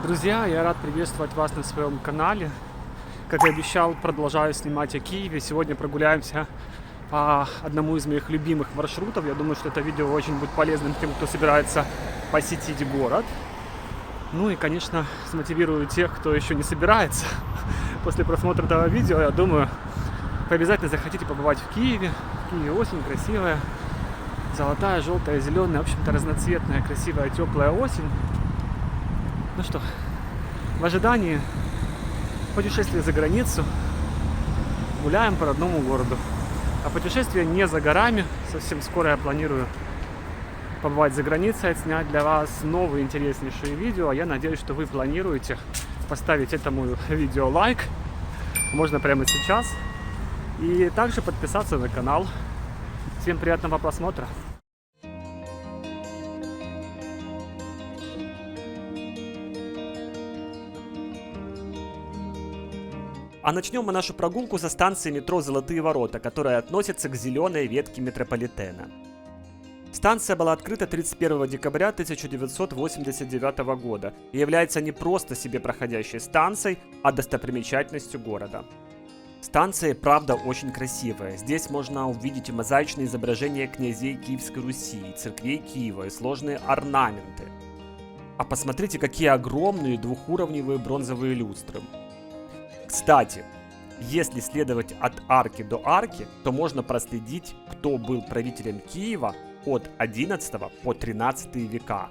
Друзья, я рад приветствовать вас на своем канале. Как и обещал, продолжаю снимать о Киеве. Сегодня прогуляемся по одному из моих любимых маршрутов. Я думаю, что это видео очень будет полезным тем, кто собирается посетить город. Ну и, конечно, смотивирую тех, кто еще не собирается. После просмотра этого видео, я думаю, вы обязательно захотите побывать в Киеве. В Киеве осень красивая, золотая, желтая, зеленая, в общем-то разноцветная, красивая, теплая осень. Ну что, в ожидании путешествия за границу гуляем по родному городу. А путешествие не за горами. Совсем скоро я планирую побывать за границей, отснять для вас новые интереснейшие видео. Я надеюсь, что вы планируете поставить этому видео лайк. Можно прямо сейчас. И также подписаться на канал. Всем приятного просмотра. А начнем мы нашу прогулку со станции метро «Золотые ворота», которая относится к зеленой ветке метрополитена. Станция была открыта 31 декабря 1989 года и является не просто себе проходящей станцией, а достопримечательностью города. Станция, правда, очень красивая. Здесь можно увидеть мозаичные изображения князей Киевской Руси, церквей Киева и сложные орнаменты. А посмотрите, какие огромные двухуровневые бронзовые люстры. Кстати, если следовать от арки до арки, то можно проследить, кто был правителем Киева от 11 по 13 века.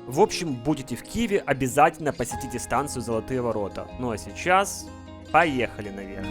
В общем, будете в Киеве, обязательно посетите станцию «Золотые ворота». Ну а сейчас поехали наверх.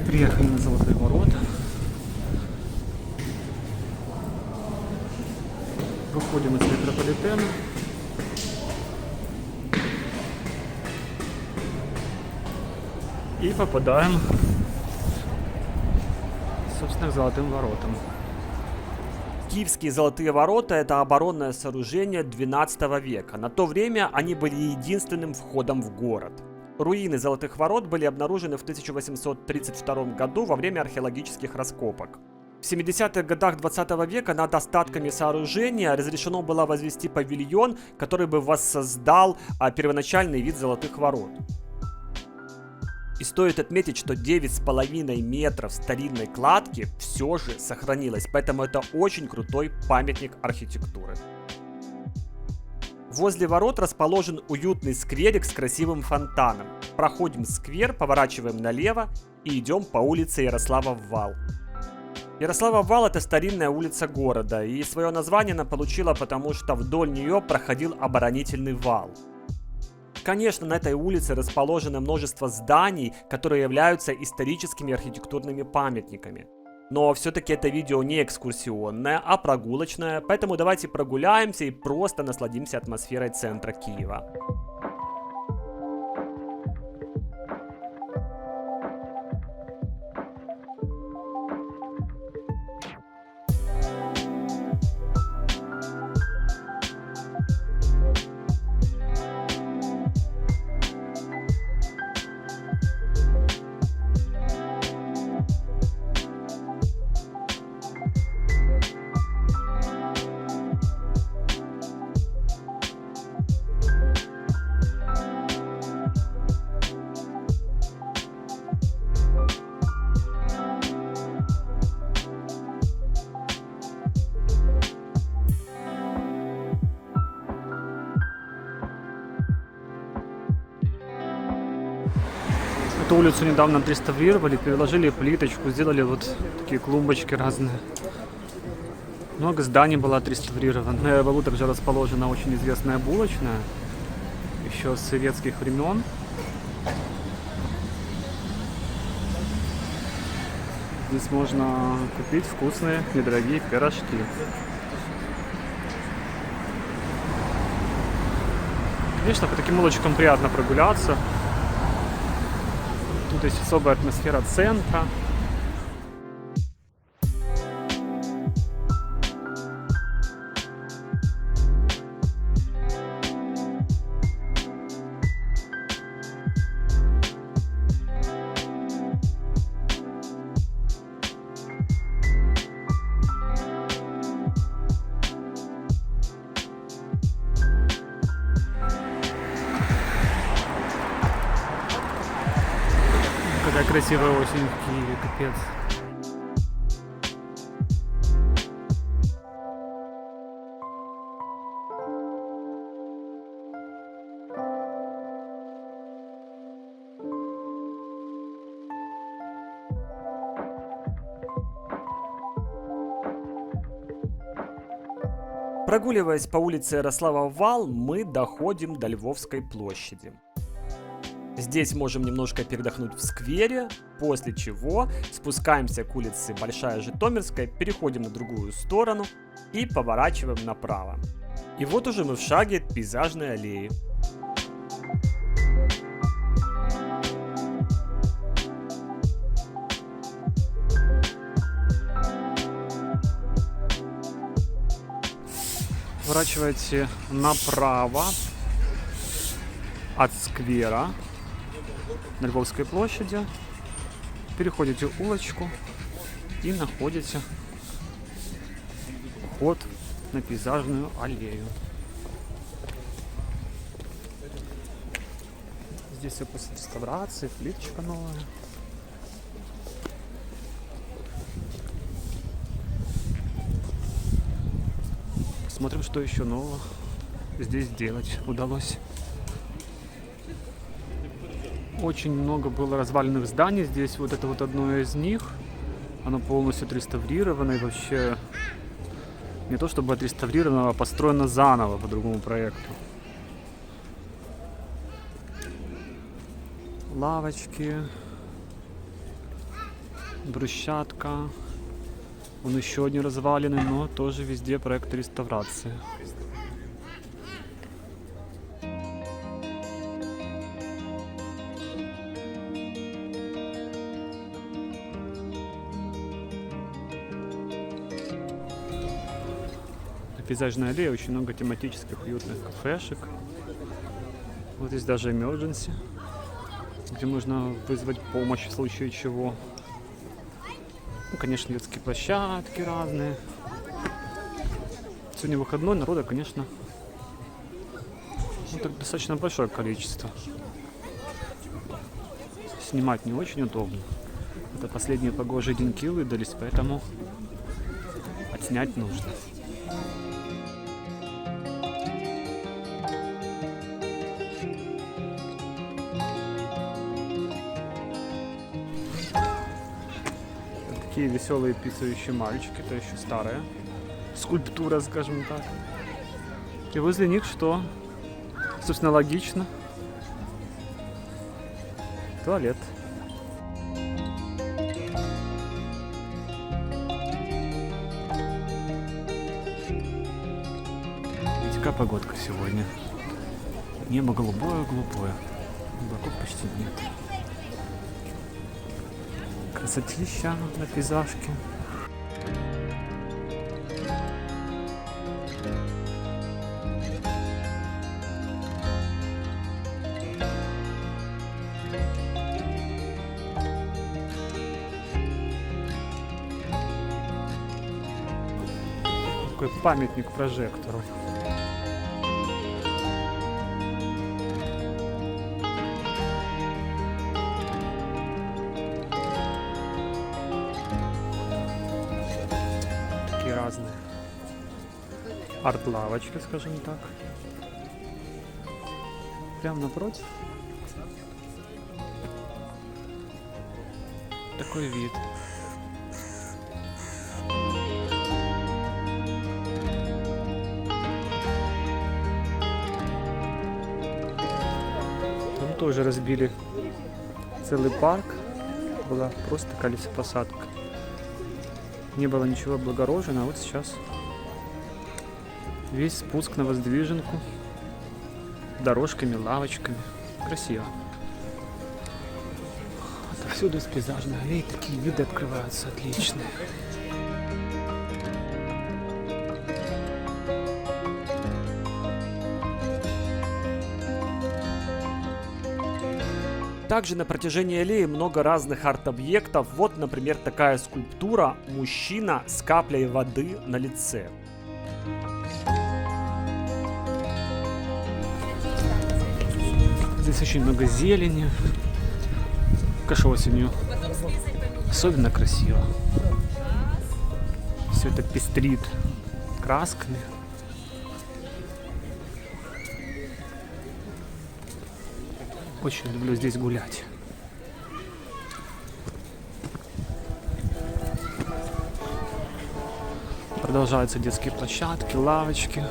Приехали на «Золотые ворота». Выходим из метрополитена. И попадаем, собственно, к Золотым воротам. Киевские Золотые ворота – это оборонное сооружение XII века. На то время они были единственным входом в город. Руины Золотых ворот были обнаружены в 1832 году во время археологических раскопок. В 70-х годах 20 века над остатками сооружения разрешено было возвести павильон, который бы воссоздал первоначальный вид Золотых ворот. И стоит отметить, что 9,5 метров старинной кладки все же сохранилось, поэтому это очень крутой памятник архитектуры. Возле ворот расположен уютный скверик с красивым фонтаном. Проходим сквер, поворачиваем налево и идем по улице Ярославов вал. Ярославов вал – это старинная улица города, и свое название она получила, потому что вдоль нее проходил оборонительный вал. Конечно, на этой улице расположено множество зданий, которые являются историческими архитектурными памятниками. Но все-таки это видео не экскурсионное, а прогулочное, поэтому давайте прогуляемся и просто насладимся атмосферой центра Киева. Эту улицу недавно отреставрировали, переложили плиточку, сделали вот такие клумбочки разные. Много зданий было отреставрировано. На валу также расположена очень известная булочная, еще с советских времен. Здесь можно купить вкусные, недорогие пирожки. Конечно, по таким улочкам приятно прогуляться. Тут есть особая атмосфера центра. Какая красивая осень в Киеве, капец. Прогуливаясь по улице Ярослава Вал, мы доходим до Львовской площади. Здесь можем немножко передохнуть в сквере, после чего спускаемся к улице Большая Житомирская, переходим на другую сторону и поворачиваем направо. И вот уже мы в шаге от пейзажной аллеи. Поворачиваете направо от сквера на Львовской площади, переходите улочку и находите вход на пейзажную аллею. Здесь все после реставрации, плиточка новая. Смотрим, что еще нового здесь сделать удалось. Очень много было разваленных зданий. Здесь вот это вот одно из них. Оно полностью отреставрировано и вообще не то чтобы отреставрировано, а построено заново по другому проекту. Лавочки, брусчатка. Вон еще одни развалины, но тоже везде проект реставрации. На пейзажной аллее очень много тематических уютных кафешек. Вот здесь даже emergency, где можно вызвать помощь в случае чего. Ну, конечно, детские площадки разные. Сегодня выходной, народа, конечно, так достаточно большое количество. Снимать не очень удобно. Это последние погожие деньки выдались, поэтому отснять нужно. Такие веселые писающие мальчики, это еще старая скульптура, скажем так. И возле них что? Собственно, логично. Туалет. Видите, какая погодка сегодня. Небо голубое-голубое. Облаков почти нет. Красотища на пейзажке. Такой памятник прожектору. Разные арт-лавочки, скажем так. Прямо напротив такой вид. Там тоже разбили целый парк. Была просто такая лесопосадка. Не было ничего облагорожено, а вот сейчас весь спуск на воздвиженку, дорожками, лавочками. Красиво. Отовсюду с пейзажной аллеи такие виды открываются отличные. Также на протяжении аллеи много разных арт-объектов. Вот, например, такая скульптура «Мужчина с каплей воды на лице». Здесь очень много зелени, Только что осенью. Особенно красиво. Все это пестрит красками. Очень люблю здесь гулять. Продолжаются детские площадки, лавочки.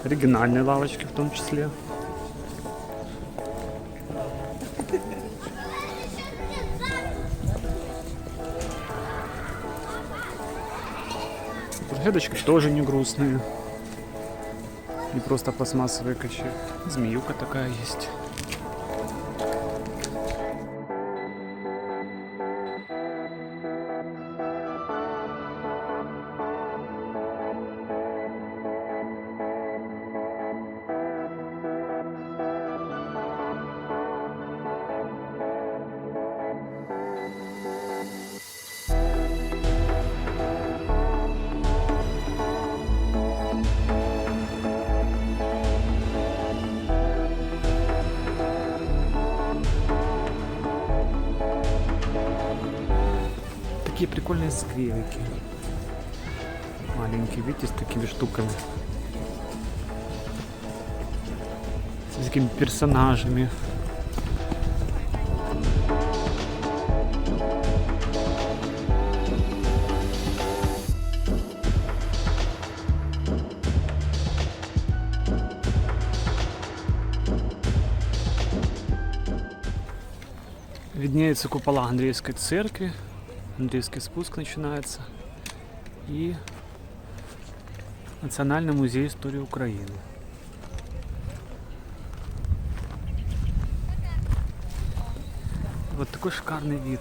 Оригинальные лавочки в том числе. Веточки тоже не грустные. Не просто пластмассовые качели. Змеюка такая есть. Такие прикольные скверики. Маленькие, видите, с такими штуками. С такими персонажами. Виднеются купола Андреевской церкви. Андреевский спуск начинается. И Национальный музей истории Украины. Вот такой шикарный вид.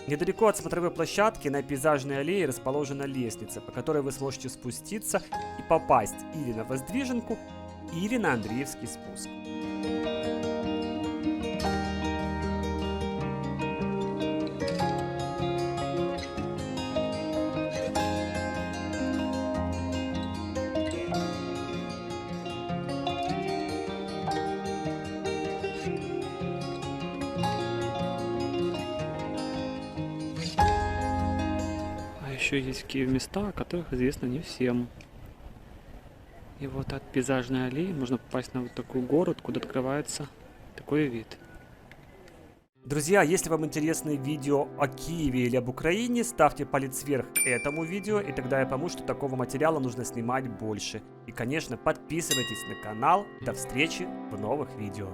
Недалеко от смотровой площадки на пейзажной аллее расположена лестница, по которой вы сможете спуститься и попасть или на Воздвиженку, или на Андреевский спуск. Еще есть в Киеве места, о которых известно не всем. И вот от пейзажной аллеи можно попасть на вот такую гору, откуда открывается такой вид. Друзья, если вам интересны видео о Киеве или об Украине, ставьте палец вверх этому видео, и тогда я пойму, что такого материала нужно снимать больше. И, конечно, подписывайтесь на канал. До встречи в новых видео.